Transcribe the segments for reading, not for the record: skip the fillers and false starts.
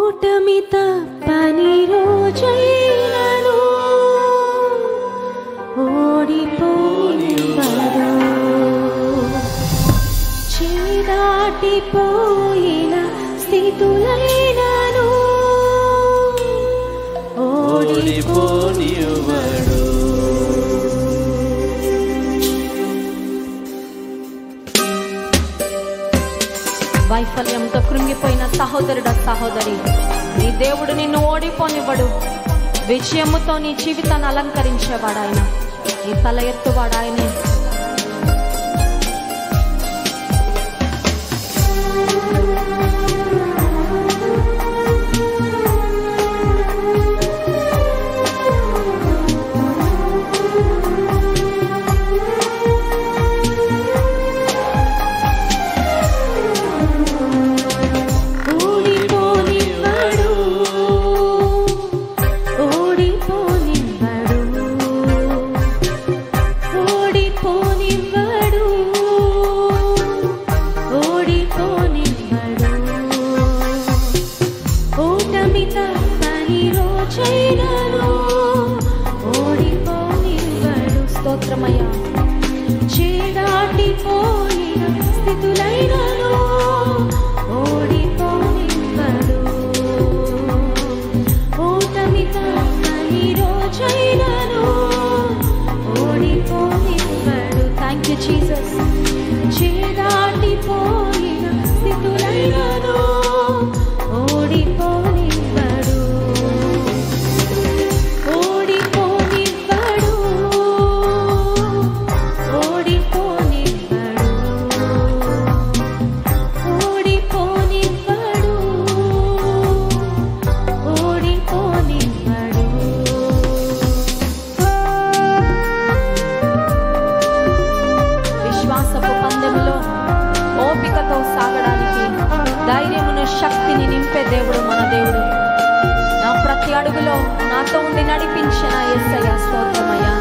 ఓటమి తప్పని రోజైనను ఓడిపోనివ్వడు, చేదాటిపోయిన స్థితులైనను ఓడిపోనివ్వడు. వైఫల్యంతో కృంగిపోయిన సహోదరుడు సహోదరి, నీ దేవుడు నిన్ను ఓడిపోనివ్వడు. విజయముతో నీ జీవితాన్ని అలంకరించేవాడు ఆయన, నీ తల ఎత్తువాడు ఆయనే. స్తోత్రమయ్యా. చేదాటిపోయిన స్థితులైనను ఓడిపోనివ్వడు, ఓటమి తప్పని రోజైనను ఓడిపోనివ్వడు. Thank you Jesus. చేదాటిపోయిన స్థితులైనను ఓడిపోనివ్వడు, ఓడిపోనివ్వడు, ఓడిపోనివ్వడు, ఓడిపోనివ్వడు, ఓడిపోనివ్వడు. విశ్వాసపు పందెములో ఓపికతో సాగడానికి ధైర్యమును శక్తిని నింపే దేవుడు మన దేవుడు. నా ప్రతి అడుగులో నాతో ఉండి నడిపించిన యేసయ్య స్తోత్రమయ్యా.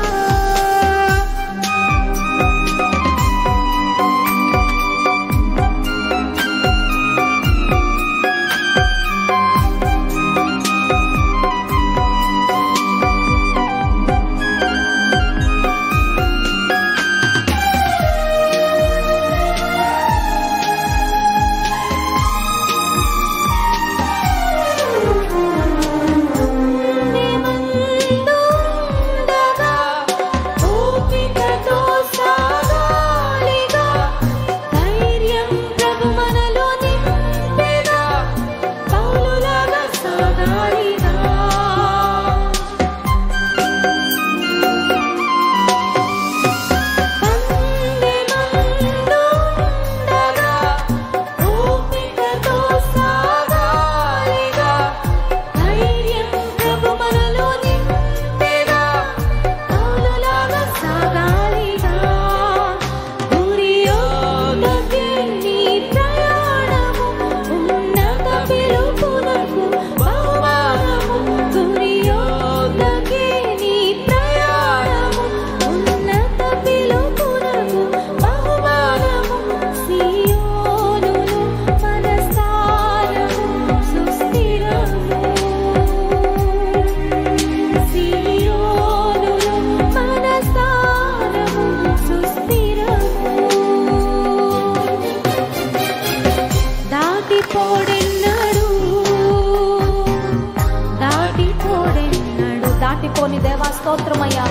దాటిపోని దేవా స్తోత్రమయ్యా.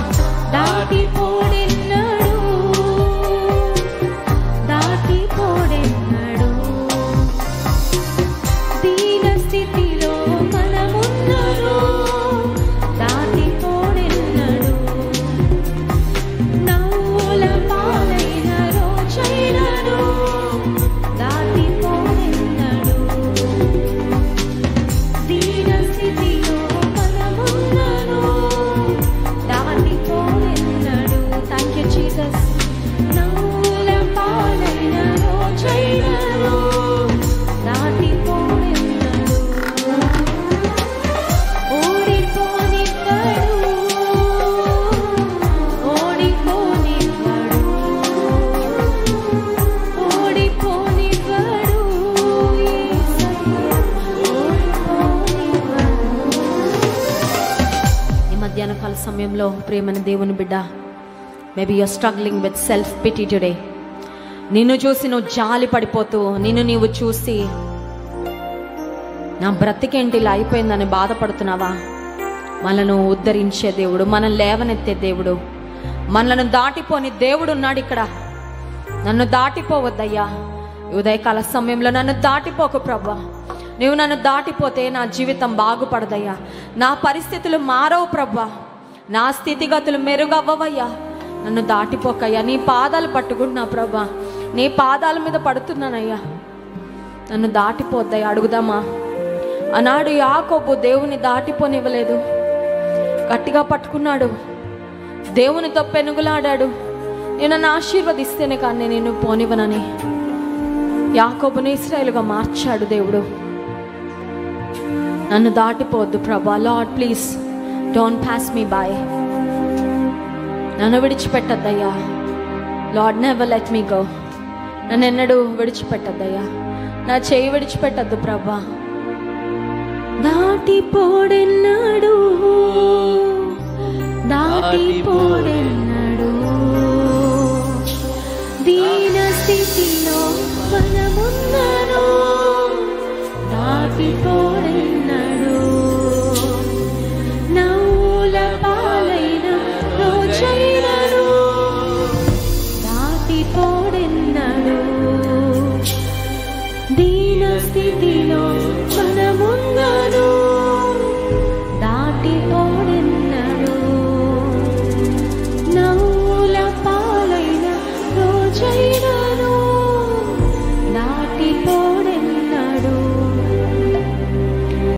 దాటిపోడెన్నడు, దాటిపోడెన్నడు. దీన స్థితిలో మనమున్నను దాటిపోడెన్నడు. నవ్వుల పాలైన రోజైనను దాటిపోడెన్నడు. దీన స్థితిలో మనమున్నను దాటిపోడెన్నడు. Thank you Jesus. మధ్యాహ్న కాల సమయంలో ప్రియమైన దేవుని బిడ్డ, maybe you're struggling with self pity today. నిన్ను చూసి నువ్వు జాలి పడిపోతూ, నిన్ను నీవు చూసి నా బ్రతికేంటి ఇలా అయిపోయిందని బాధపడుతున్నావా? మనను ఉద్ధరించే దేవుడు, మనల్ని లేవనెత్తే దేవుడు, మనలను దాటిపోని దేవుడు ఉన్నాడు ఇక్కడ. నన్ను దాటిపోవద్దయ్యా. ఉదయకాల సమయంలో నన్ను దాటిపోకు ప్రభా. నువ్వు నన్ను దాటిపోతే నా జీవితం బాగుపడదయ్యా. నా పరిస్థితులు మారవు ప్రభా. నా స్థితిగతులు మెరుగవ్వవయ్యా. నన్ను దాటిపోకయ్యా. నీ పాదాలు పట్టుకుంటున్నా ప్రభా. నీ పాదాల మీద పడుతున్నానయ్యా. నన్ను దాటిపోద్దయ్యా. అడుగుదామా? ఆనాడు యాకోబు దేవుని దాటిపోనివ్వలేదు. గట్టిగా పట్టుకున్నాడు, దేవునితో పెనుగులాడాడు. నేను నన్ను ఆశీర్వదిస్తేనే కానీ నేను పోనివ్వనని యాకోబుని ఇశ్రాయేలుగా మార్చాడు దేవుడు. నన్ను దాటిపోవద్దు ప్రభా. Lord please don't pass me by. నన్ను విడిచిపెట్టద్దయ్యా. Lord never let me go. నన్ను ఎన్నడూ విడిచిపెట్టద్దయ్యా. నా చేయి విడిచిపెట్టద్దు ప్రభా. దాటిపోడెన్నాడు, దాటిపోడెన్నాడు. దీన స్థితిలో మనమున్నాను. దాటిపో